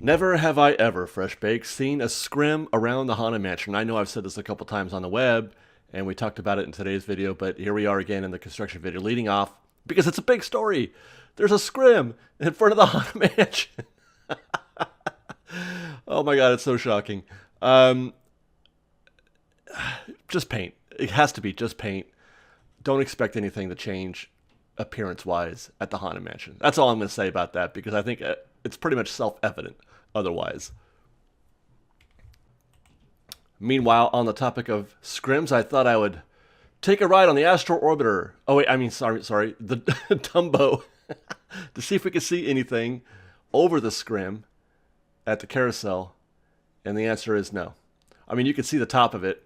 Never have I ever, Fresh Bake, seen a scrim around the Haunted Mansion. I know I've said this a couple times on the web, and we talked about it in today's video, but here we are again in the construction video, leading off, because it's a big story. There's a scrim in front of the Haunted Mansion. Oh my god, it's so shocking. Just paint. It has to be just paint. Don't expect anything to change appearance-wise at the Haunted Mansion. That's all I'm going to say about that, because I think it's pretty much self-evident otherwise. Meanwhile, on the topic of scrims, I thought I would take a ride on the Astro Orbiter. Oh wait, I mean, sorry, the Dumbo, to see if we could see anything over the scrim at the carousel, and the answer is no. I mean, you can see the top of it,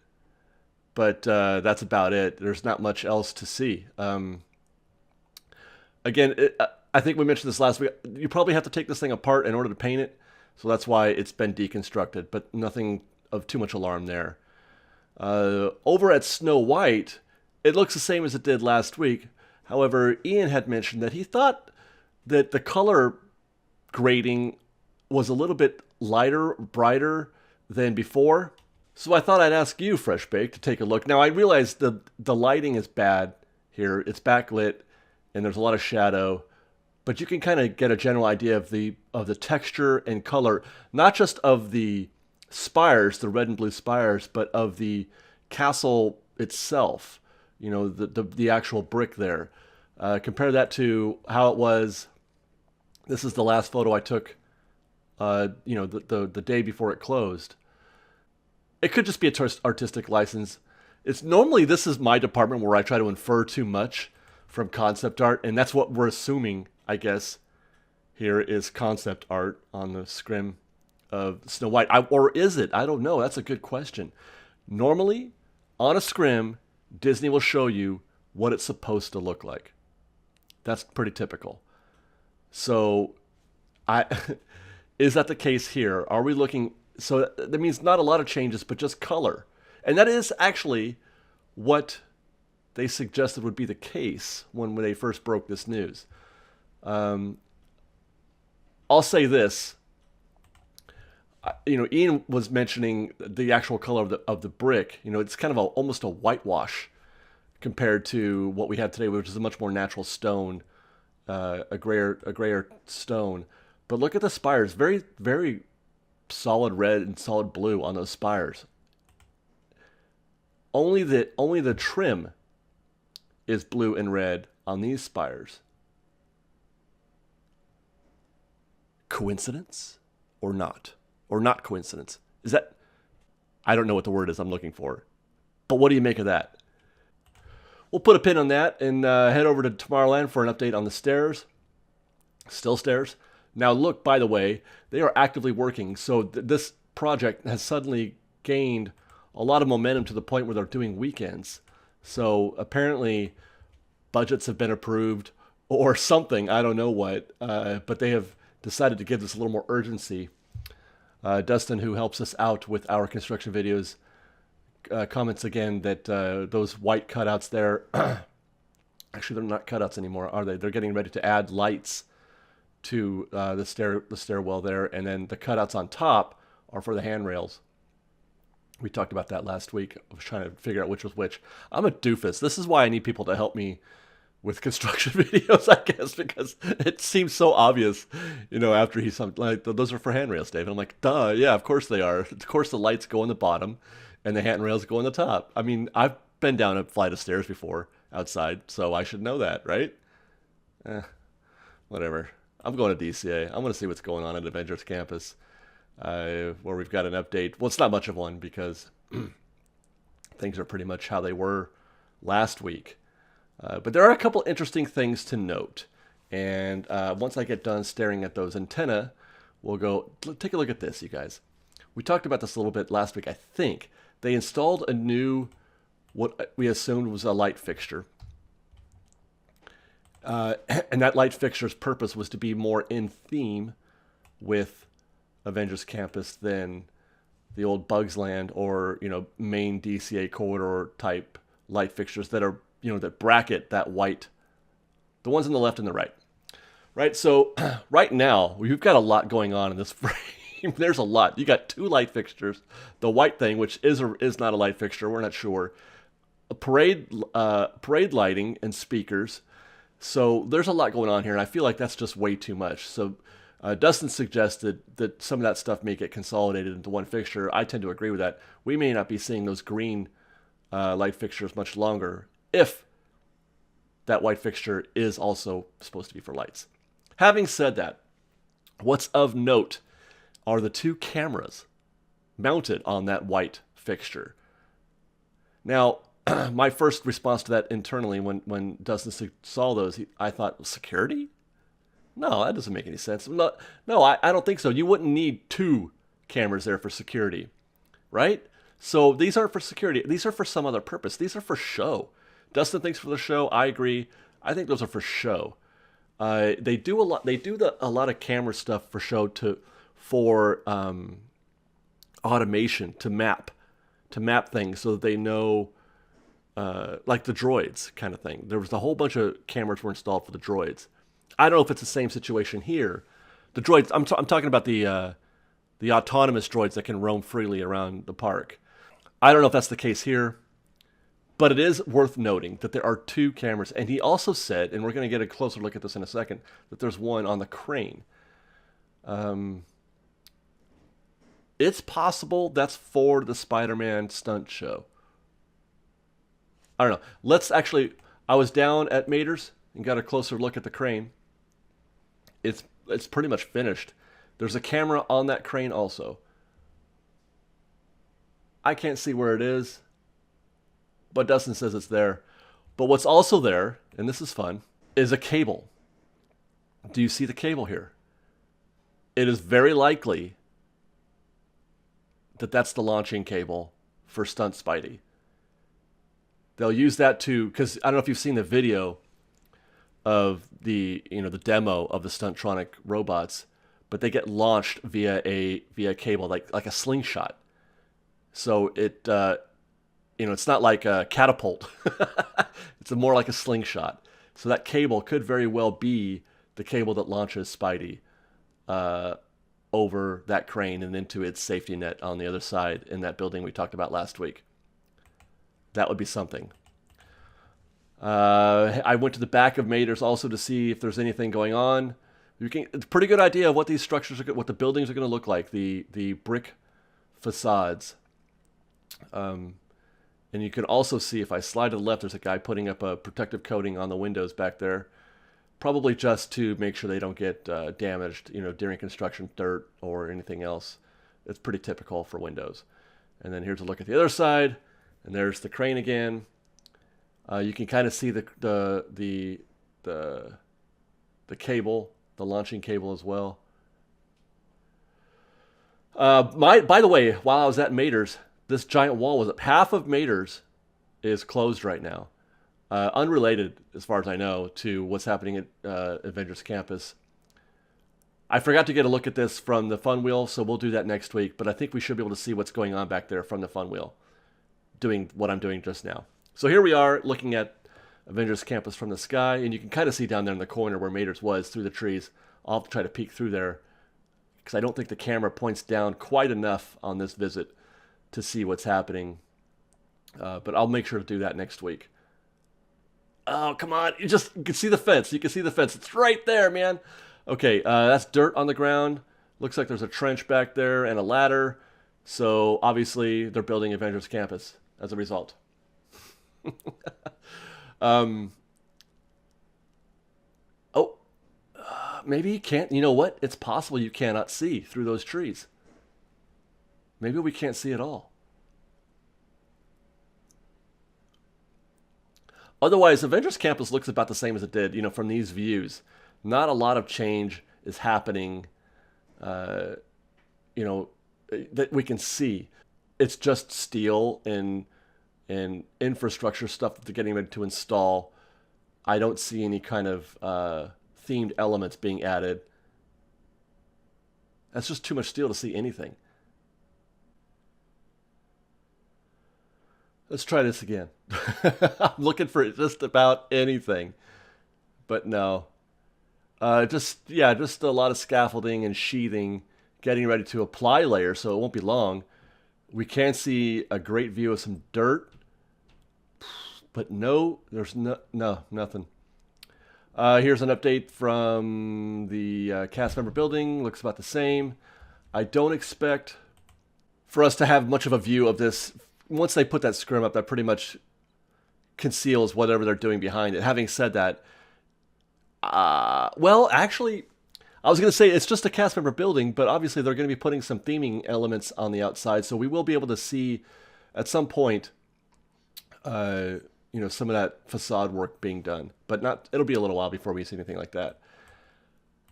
but that's about it. There's not much else to see. Again, I think we mentioned this last week. You probably have to take this thing apart in order to paint it, so that's why it's been deconstructed, but nothing of too much alarm there. Over at Snow White, it looks the same as it did last week. However, Ian had mentioned that he thought that the color grading was a little bit lighter, brighter than before. So I thought I'd ask you, Fresh Bake, to take a look. Now, I realize the lighting is bad here. It's backlit, and there's a lot of shadow. But you can kind of get a general idea of the texture and color, not just of the spires, the red and blue spires, but of the castle itself. You know, the actual brick there. Compare that to how it was. This is the last photo I took, you know, the day before it closed. It could just be a artistic license. It's normally, this is my department where I try to infer too much from concept art, and that's what we're assuming, I guess, here is concept art on the scrim of Snow White. Or is it? I don't know. That's a good question. Normally, on a scrim, Disney will show you what it's supposed to look like. That's pretty typical. So, is that the case here? Are we looking... So that means not a lot of changes, but just color. And that is actually what they suggested would be the case when they first broke this news. I'll say this. You know, Ian was mentioning the actual color of the brick. You know, it's kind of almost a whitewash compared to what we have today, which is a much more natural stone, a grayer stone. But look at the spires. Very, very solid red and solid blue on those spires. Only the trim is blue and red on these spires. Coincidence or not? Or not coincidence? Is that... I don't know what the word is I'm looking for. But what do you make of that? We'll put a pin on that and head over to Tomorrowland for an update on the stairs. Still stairs. Now look, by the way, they are actively working. So this project has suddenly gained a lot of momentum to the point where they're doing weekends. So apparently budgets have been approved or something. I don't know what. But they have decided to give this a little more urgency. Dustin, who helps us out with our construction videos, comments again that those white cutouts there... Actually, they're not cutouts anymore, are they? They're getting ready to add lights to the stairwell there, and then the cutouts on top are for the handrails. We talked about that last week. I was trying to figure out which was which. I'm a doofus. This is why I need people to help me with construction videos, I guess, because it seems so obvious, you know, after he's like, those are for handrails, Dave. And I'm like, duh, yeah, of course they are. Of course the lights go on the bottom and the handrails go on the top. I mean, I've been down a flight of stairs before outside, so I should know that, right? Whatever. I'm going to DCA. I'm going to see what's going on at Avengers Campus, where we've got an update. Well, it's not much of one because things are pretty much how they were last week. But there are a couple interesting things to note. And once I get done staring at those antennae, we'll go take a look at this, you guys. We talked about this a little bit last week, I think. They installed a new, what we assumed was a light fixture. And that light fixture's purpose was to be more in theme with Avengers Campus than the old Bugs Land or, you know, main DCA corridor type light fixtures that are, you know, that bracket that white, the ones on the left and the right. Right, so right now we've got a lot going on in this frame. There's a lot. You got 2 light fixtures, the white thing, which is not a light fixture. We're not sure. A parade lighting and speakers. So there's a lot going on here, and I feel like that's just way too much. So Dustin suggested that some of that stuff may get consolidated into one fixture. I tend to agree with that. We may not be seeing those green light fixtures much longer if that white fixture is also supposed to be for lights. Having said that, what's of note are the 2 cameras mounted on that white fixture. Now, my first response to that internally when Dustin saw those, I thought, security? No, that doesn't make any sense. No, I don't think so. You wouldn't need 2 cameras there for security, right? So these aren't for security. These are for some other purpose. These are for show. Dustin thinks for the show. I agree. I think those are for show. They do a lot. They do a lot of camera stuff for show for automation to map things so that they know, like the droids kind of thing. There was a whole bunch of cameras were installed for the droids. I don't know if it's the same situation here. The droids. I'm talking about the autonomous droids that can roam freely around the park. I don't know if that's the case here. But it is worth noting that there are 2 cameras. And he also said, and we're going to get a closer look at this in a second, that there's one on the crane. It's possible that's for the Spider-Man stunt show. I don't know. I was down at Mater's and got a closer look at the crane. It's pretty much finished. There's a camera on that crane also. I can't see where it is, but Dustin says it's there. But what's also there, and this is fun, is a cable. Do you see the cable here? It is very likely that that's the launching cable for Stunt Spidey. They'll use that because I don't know if you've seen the video of the demo of the Stuntronic robots, but they get launched via a cable, like a slingshot. So it's not like a catapult. It's more like a slingshot. So that cable could very well be the cable that launches Spidey over that crane and into its safety net on the other side in that building we talked about last week. That would be something. I went to the back of Mater's also to see if there's anything going on. It's a pretty good idea of what these structures what the buildings are going to look like. The brick facades. And you can also see, if I slide to the left, there's a guy putting up a protective coating on the windows back there. Probably just to make sure they don't get damaged, during construction, dirt or anything else. It's pretty typical for windows. And then here's a look at the other side, and there's the crane again. You can kind of see the cable, the launching cable as well. By the way, while I was at Mater's, this giant wall was up. Half of Mater's is closed right now. Unrelated, as far as I know, to what's happening at Avengers Campus. I forgot to get a look at this from the fun wheel, so we'll do that next week. But I think we should be able to see what's going on back there from the fun wheel, doing what I'm doing just now. So here we are looking at Avengers Campus from the sky, and you can kind of see down there in the corner where Mater's was through the trees. I'll have to try to peek through there because I don't think the camera points down quite enough on this visit to see what's happening. But I'll make sure to do that next week. Oh, come on. You can see the fence. You can see the fence. It's right there, man. Okay, that's dirt on the ground. Looks like there's a trench back there and a ladder. So, obviously, they're building Avengers Campus as a result. Maybe you can't. You know what? It's possible you cannot see through those trees. Maybe we can't see at all. Otherwise, Avengers Campus looks about the same as it did, from these views. Not a lot of change is happening, that we can see. It's just steel and infrastructure stuff that they're getting ready to install. I don't see any kind of themed elements being added. That's just too much steel to see anything. Let's try this again. I'm looking for just about anything. But no. Just a lot of scaffolding and sheathing getting ready to apply layer, so it won't be long. We can see a great view of some dirt, but no, there's nothing. Here's an update from the cast member building. Looks about the same. I don't expect for us to have much of a view of this. Once they put that scrim up, that pretty much conceals whatever they're doing behind it. Having said that, well, actually, I was going to say it's just a cast member building, but obviously they're going to be putting some theming elements on the outside, so we will be able to see at some point, you know, some of that facade work being done. But not. It'll be a little while before we see anything like that.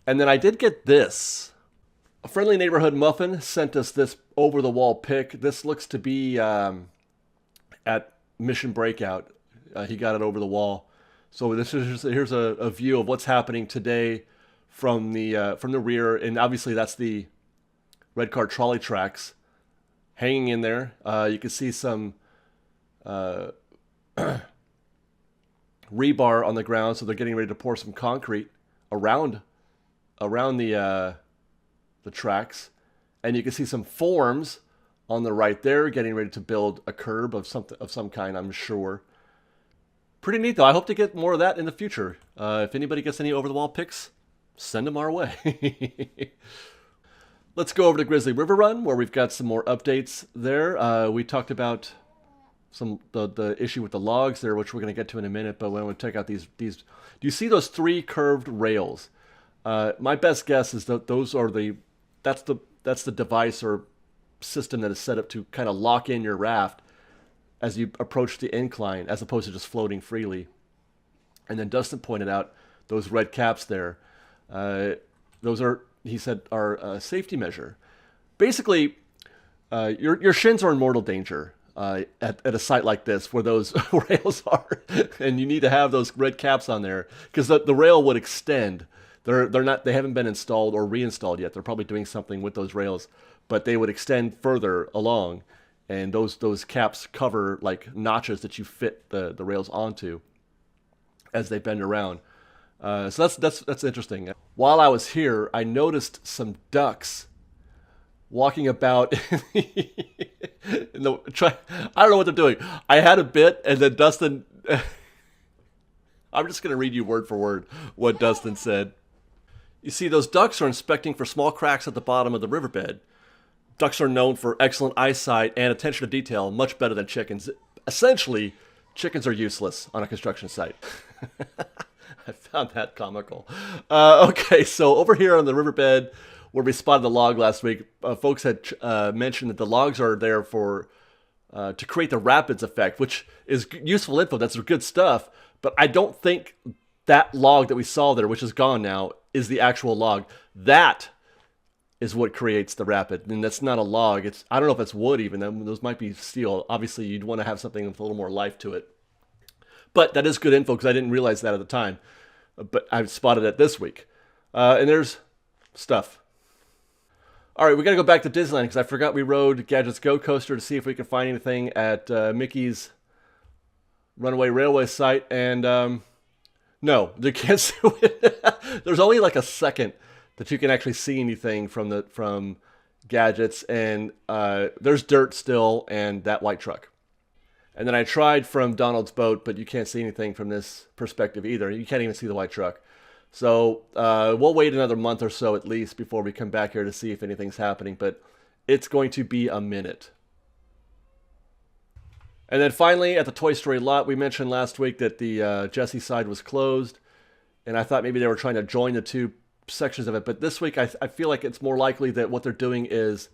And then I did get this. A friendly neighborhood muffin sent us this over-the-wall pic. This looks to be at Mission Breakout. He got it over the wall. So here's a view of what's happening today from the rear, and obviously that's the red car trolley tracks hanging in there. You can see some rebar on the ground, so they're getting ready to pour some concrete around the tracks, and you can see some forms on the right there, getting ready to build a curb of some kind, I'm sure. Pretty neat though. I hope to get more of that in the future. If anybody gets any over-the-wall pics, send them our way. Let's go over to Grizzly River Run, where we've got some more updates there. We talked about the issue with the logs there, which we're going to get to in a minute, but when we check out these, do you see those 3 curved rails? My best guess is that those are that's the device or system that is set up to kind of lock in your raft as you approach the incline, as opposed to just floating freely. And then Dustin pointed out those red caps there. Those are, he said, are a safety measure. Basically, your shins are in mortal danger at a site like this where those rails are, and you need to have those red caps on there because the rail would extend. They haven't been installed or reinstalled yet. They're probably doing something with those rails, but they would extend further along, and those caps cover like notches that you fit the rails onto as they bend around. So that's interesting. While I was here, I noticed some ducks walking about I don't know what they're doing. I had a bit, and then Dustin I'm just going to read you word for word what Dustin said. You see, those ducks are inspecting for small cracks at the bottom of the riverbed. Ducks are known for excellent eyesight and attention to detail, much better than chickens. Essentially, chickens are useless on a construction site. I found that comical. Okay, so over here on the riverbed, where we spotted the log last week, folks had mentioned that the logs are there for to create the rapids effect, which is useful info. That's good stuff. But I don't think that log that we saw there, which is gone now, is the actual log. That is what creates the rapid, and that's not a log. I don't know if it's wood even. Those might be steel. Obviously, you'd want to have something with a little more life to it. But that is good info because I didn't realize that at the time. But I've spotted it this week. And there's stuff. All right, we got to go back to Disneyland because I forgot we rode Gadget's Go Coaster to see if we could find anything at Mickey's Runaway Railway site. And no, they can't see it. There's only like a second that you can actually see anything from Gadget's. And there's dirt still and that white truck. And then I tried from Donald's boat, but you can't see anything from this perspective either. You can't even see the white truck. So we'll wait another month or so at least before we come back here to see if anything's happening. But it's going to be a minute. And then finally, at the Toy Story lot, we mentioned last week that the Jessie side was closed. And I thought maybe they were trying to join the two sections of it. But this week, I feel like it's more likely that what they're doing is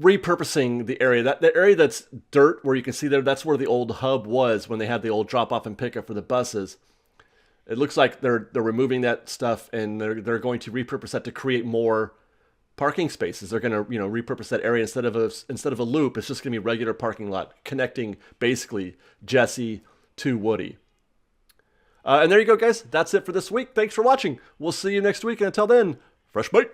repurposing the area. The area that's dirt, where you can see there, that's where the old hub was when they had the old drop-off and pickup for the buses. It looks like they're removing that stuff, and they're going to repurpose that to create more parking spaces. They're going to repurpose that area instead of a loop. It's just going to be a regular parking lot connecting basically Jessie to Woody. And there you go, guys. That's it for this week. Thanks for watching. We'll see you next week, and until then, fresh bite.